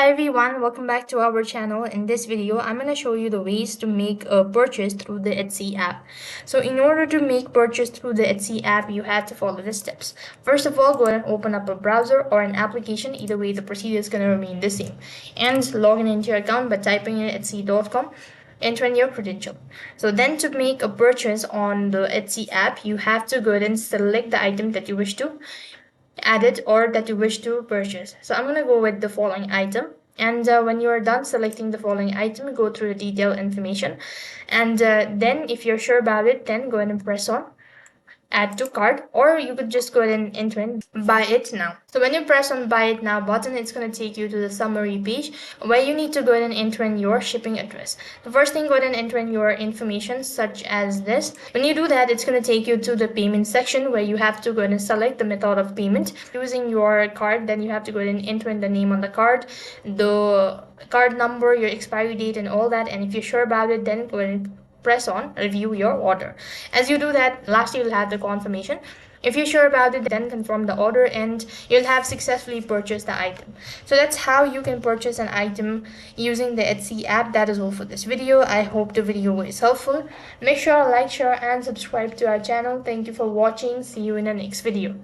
Hi everyone, welcome back to our channel. In this video, I'm going to show you the ways to make a purchase through the Etsy app. So in order to make purchase through the Etsy app, you have to follow the steps. First of all, go ahead and open up a browser or an application. Either way, the procedure is going to remain the same. And log in into your account by typing in etsy.com. Enter in your credential. So then to make a purchase on the Etsy app, you have to go ahead and select the item that you wish to add or that you wish to purchase. So I'm going to go with the following item. And when you are done selecting the following item, go through the detailed information. And then if you're sure about it, then go ahead and press on add to cart, or you could just go ahead and enter in buy it now. So when you press on buy it now button, it's going to take you to the summary page where you need to go ahead and enter in your shipping address. The first thing, go ahead and enter in your information such as this. When you do that, it's going to take you to the payment section where you have to go ahead and select the method of payment using your card. Then you have to go ahead and enter in the name on the card, the card number, your expiry date, and all that. And if you're sure about it, then go ahead and press on review your order. As you do that, lastly you'll have the confirmation. If you're sure about it, then confirm the order and you'll have successfully purchased the item. So that's how you can purchase an item using the Etsy app. That is all for this video. I hope the video was helpful. Make sure to like, share and subscribe to our channel. Thank you for watching. See you in the next video.